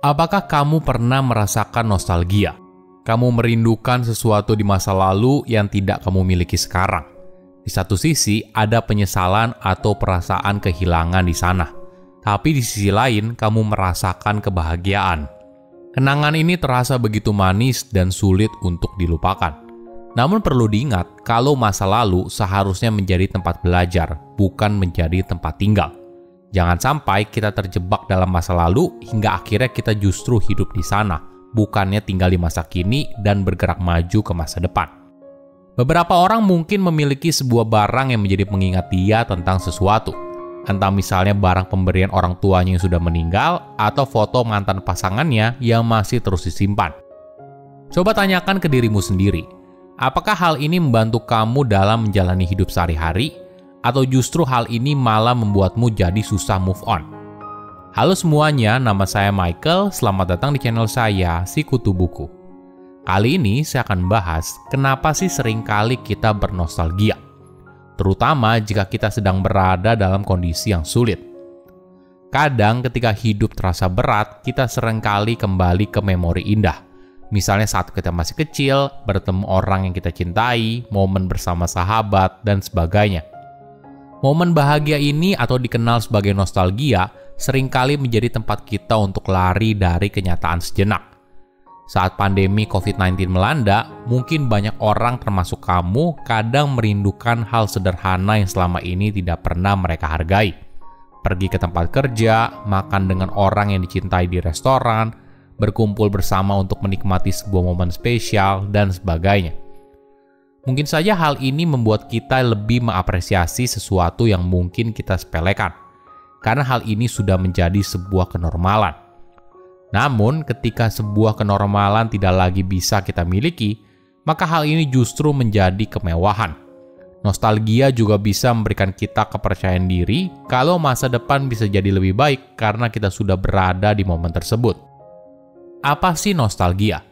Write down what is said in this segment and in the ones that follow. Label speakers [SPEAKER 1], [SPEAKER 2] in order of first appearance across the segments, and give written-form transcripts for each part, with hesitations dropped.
[SPEAKER 1] Apakah kamu pernah merasakan nostalgia? Kamu merindukan sesuatu di masa lalu yang tidak kamu miliki sekarang. Di satu sisi, ada penyesalan atau perasaan kehilangan di sana. Tapi di sisi lain, kamu merasakan kebahagiaan. Kenangan ini terasa begitu manis dan sulit untuk dilupakan. Namun perlu diingat, kalau masa lalu seharusnya menjadi tempat belajar, bukan menjadi tempat tinggal. Jangan sampai kita terjebak dalam masa lalu hingga akhirnya kita justru hidup di sana, bukannya tinggal di masa kini dan bergerak maju ke masa depan. Beberapa orang mungkin memiliki sebuah barang yang menjadi pengingat dia tentang sesuatu. Entah misalnya barang pemberian orang tuanya yang sudah meninggal atau foto mantan pasangannya yang masih terus disimpan. Coba tanyakan ke dirimu sendiri, apakah hal ini membantu kamu dalam menjalani hidup sehari-hari? Atau justru hal ini malah membuatmu jadi susah move on? Halo semuanya, nama saya Michael. Selamat datang di channel saya, Sikutu Buku. Kali ini saya akan bahas kenapa sih seringkali kita bernostalgia, terutama jika kita sedang berada dalam kondisi yang sulit. Kadang ketika hidup terasa berat, kita seringkali kembali ke memori indah. Misalnya saat kita masih kecil, bertemu orang yang kita cintai, momen bersama sahabat, dan sebagainya. Momen bahagia ini atau dikenal sebagai nostalgia seringkali menjadi tempat kita untuk lari dari kenyataan sejenak. Saat pandemi COVID-19 melanda, mungkin banyak orang termasuk kamu kadang merindukan hal sederhana yang selama ini tidak pernah mereka hargai. Pergi ke tempat kerja, makan dengan orang yang dicintai di restoran, berkumpul bersama untuk menikmati sebuah momen spesial, dan sebagainya. Mungkin saja hal ini membuat kita lebih mengapresiasi sesuatu yang mungkin kita sepelekan, karena hal ini sudah menjadi sebuah kenormalan. Namun, ketika sebuah kenormalan tidak lagi bisa kita miliki, maka hal ini justru menjadi kemewahan. Nostalgia juga bisa memberikan kita kepercayaan diri kalau masa depan bisa jadi lebih baik karena kita sudah berada di momen tersebut. Apa sih nostalgia?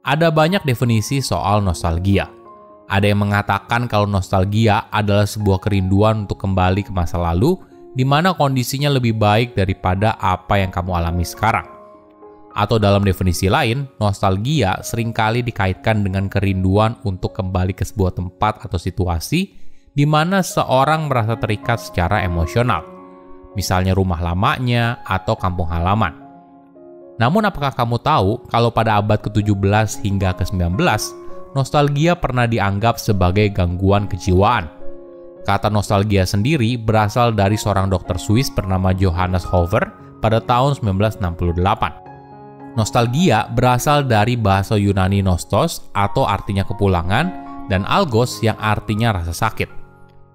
[SPEAKER 1] Ada banyak definisi soal nostalgia. Ada yang mengatakan kalau nostalgia adalah sebuah kerinduan untuk kembali ke masa lalu, di mana kondisinya lebih baik daripada apa yang kamu alami sekarang. Atau dalam definisi lain, nostalgia seringkali dikaitkan dengan kerinduan untuk kembali ke sebuah tempat atau situasi di mana seorang merasa terikat secara emosional, misalnya rumah lamanya atau kampung halaman. Namun apakah kamu tahu kalau pada abad ke-17 hingga ke-19, nostalgia pernah dianggap sebagai gangguan kejiwaan? Kata nostalgia sendiri berasal dari seorang dokter Swiss bernama Johannes Hofer pada tahun 1968. Nostalgia berasal dari bahasa Yunani nostos atau artinya kepulangan dan algos yang artinya rasa sakit.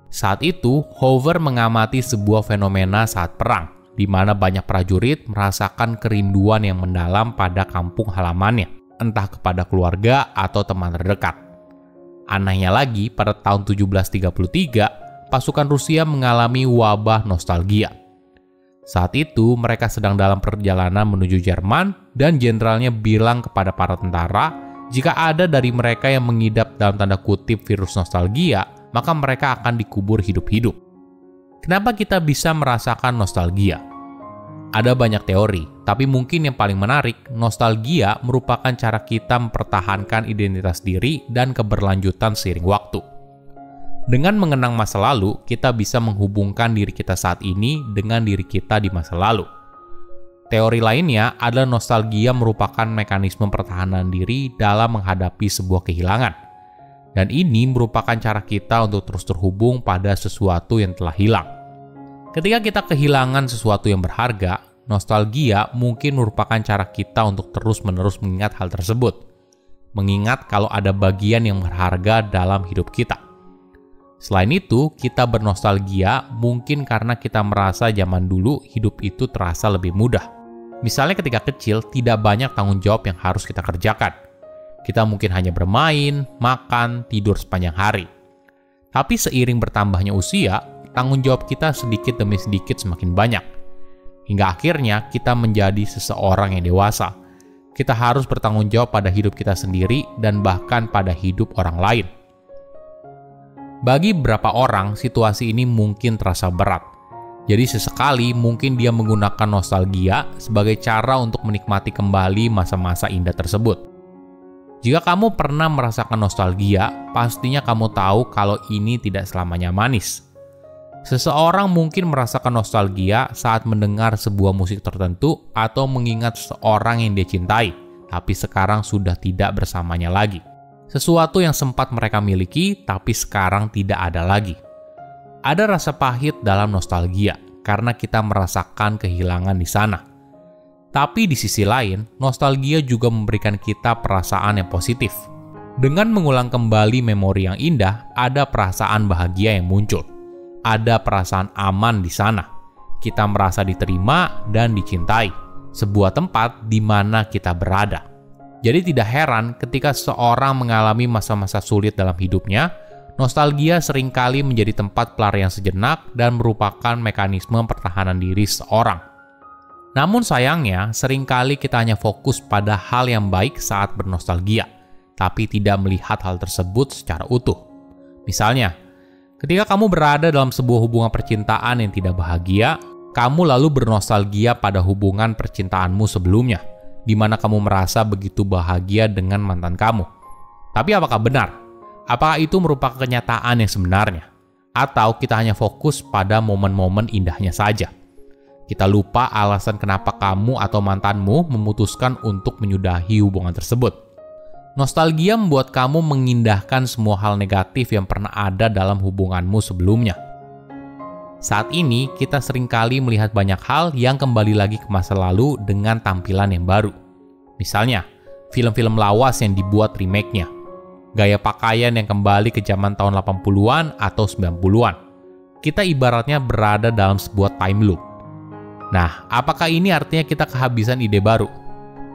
[SPEAKER 1] Saat itu, Hofer mengamati sebuah fenomena saat perang, di mana banyak prajurit merasakan kerinduan yang mendalam pada kampung halamannya, entah kepada keluarga atau teman terdekat. Anehnya lagi, pada tahun 1733, pasukan Rusia mengalami wabah nostalgia. Saat itu, mereka sedang dalam perjalanan menuju Jerman, dan jenderalnya bilang kepada para tentara, jika ada dari mereka yang mengidap dalam tanda kutip virus nostalgia, maka mereka akan dikubur hidup-hidup. Kenapa kita bisa merasakan nostalgia? Ada banyak teori, tapi mungkin yang paling menarik, nostalgia merupakan cara kita mempertahankan identitas diri dan keberlanjutan seiring waktu. Dengan mengenang masa lalu, kita bisa menghubungkan diri kita saat ini dengan diri kita di masa lalu. Teori lainnya adalah nostalgia merupakan mekanisme pertahanan diri dalam menghadapi sebuah kehilangan. Dan ini merupakan cara kita untuk terus terhubung pada sesuatu yang telah hilang. Ketika kita kehilangan sesuatu yang berharga, nostalgia mungkin merupakan cara kita untuk terus-menerus mengingat hal tersebut. Mengingat kalau ada bagian yang berharga dalam hidup kita. Selain itu, kita bernostalgia mungkin karena kita merasa zaman dulu hidup itu terasa lebih mudah. Misalnya ketika kecil, tidak banyak tanggung jawab yang harus kita kerjakan. Kita mungkin hanya bermain, makan, tidur sepanjang hari. Tapi seiring bertambahnya usia, tanggung jawab kita sedikit demi sedikit semakin banyak. Hingga akhirnya kita menjadi seseorang yang dewasa. Kita harus bertanggung jawab pada hidup kita sendiri dan bahkan pada hidup orang lain. Bagi beberapa orang, situasi ini mungkin terasa berat. Jadi sesekali mungkin dia menggunakan nostalgia sebagai cara untuk menikmati kembali masa-masa indah tersebut. Jika kamu pernah merasakan nostalgia, pastinya kamu tahu kalau ini tidak selamanya manis. Seseorang mungkin merasakan nostalgia saat mendengar sebuah musik tertentu atau mengingat seseorang yang dia cintai, tapi sekarang sudah tidak bersamanya lagi. Sesuatu yang sempat mereka miliki, tapi sekarang tidak ada lagi. Ada rasa pahit dalam nostalgia, karena kita merasakan kehilangan di sana. Tapi di sisi lain, nostalgia juga memberikan kita perasaan yang positif. Dengan mengulang kembali memori yang indah, ada perasaan bahagia yang muncul. Ada perasaan aman di sana. Kita merasa diterima dan dicintai. Sebuah tempat di mana kita berada. Jadi tidak heran ketika seseorang mengalami masa-masa sulit dalam hidupnya, nostalgia seringkali menjadi tempat pelarian sejenak dan merupakan mekanisme pertahanan diri seseorang. Namun sayangnya, seringkali kita hanya fokus pada hal yang baik saat bernostalgia, tapi tidak melihat hal tersebut secara utuh. Misalnya, ketika kamu berada dalam sebuah hubungan percintaan yang tidak bahagia, kamu lalu bernostalgia pada hubungan percintaanmu sebelumnya, di mana kamu merasa begitu bahagia dengan mantan kamu. Tapi apakah benar? Apakah itu merupakan kenyataan yang sebenarnya? Atau kita hanya fokus pada momen-momen indahnya saja? Kita lupa alasan kenapa kamu atau mantanmu memutuskan untuk menyudahi hubungan tersebut. Nostalgia membuat kamu mengindahkan semua hal negatif yang pernah ada dalam hubunganmu sebelumnya. Saat ini, kita seringkali melihat banyak hal yang kembali lagi ke masa lalu dengan tampilan yang baru. Misalnya, film-film lawas yang dibuat remake-nya. Gaya pakaian yang kembali ke zaman tahun 80-an atau 90-an. Kita ibaratnya berada dalam sebuah time loop. Nah, apakah ini artinya kita kehabisan ide baru?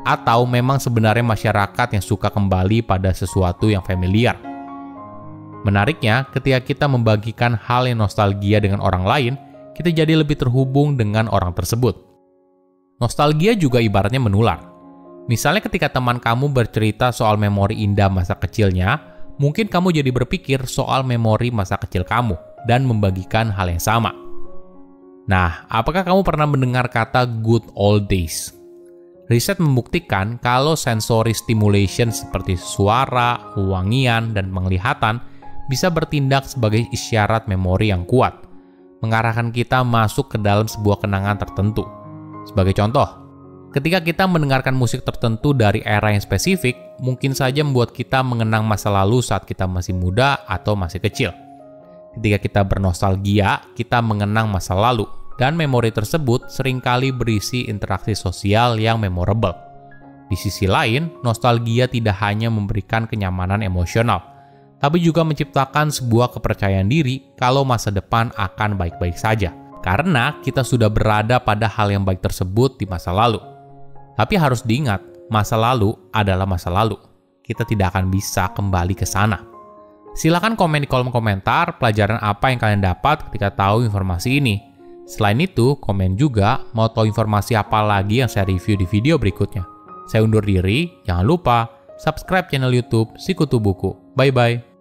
[SPEAKER 1] Atau memang sebenarnya masyarakat yang suka kembali pada sesuatu yang familiar? Menariknya, ketika kita membagikan hal yang nostalgia dengan orang lain, kita jadi lebih terhubung dengan orang tersebut. Nostalgia juga ibaratnya menular. Misalnya ketika teman kamu bercerita soal memori indah masa kecilnya, mungkin kamu jadi berpikir soal memori masa kecil kamu dan membagikan hal yang sama. Nah, apakah kamu pernah mendengar kata good old days? Riset membuktikan kalau sensory stimulation seperti suara, wangian, dan penglihatan bisa bertindak sebagai isyarat memori yang kuat, mengarahkan kita masuk ke dalam sebuah kenangan tertentu. Sebagai contoh, ketika kita mendengarkan musik tertentu dari era yang spesifik, mungkin saja membuat kita mengenang masa lalu saat kita masih muda atau masih kecil. Ketika kita bernostalgia, kita mengenang masa lalu, dan memori tersebut seringkali berisi interaksi sosial yang memorable. Di sisi lain, nostalgia tidak hanya memberikan kenyamanan emosional, tapi juga menciptakan sebuah kepercayaan diri kalau masa depan akan baik-baik saja, karena kita sudah berada pada hal yang baik tersebut di masa lalu. Tapi harus diingat, masa lalu adalah masa lalu. Kita tidak akan bisa kembali ke sana. Silakan komen di kolom komentar pelajaran apa yang kalian dapat ketika tahu informasi ini. Selain itu, komen juga mau tahu informasi apa lagi yang saya review di video berikutnya. Saya undur diri, jangan lupa subscribe channel YouTube Sikutu Buku. Bye-bye.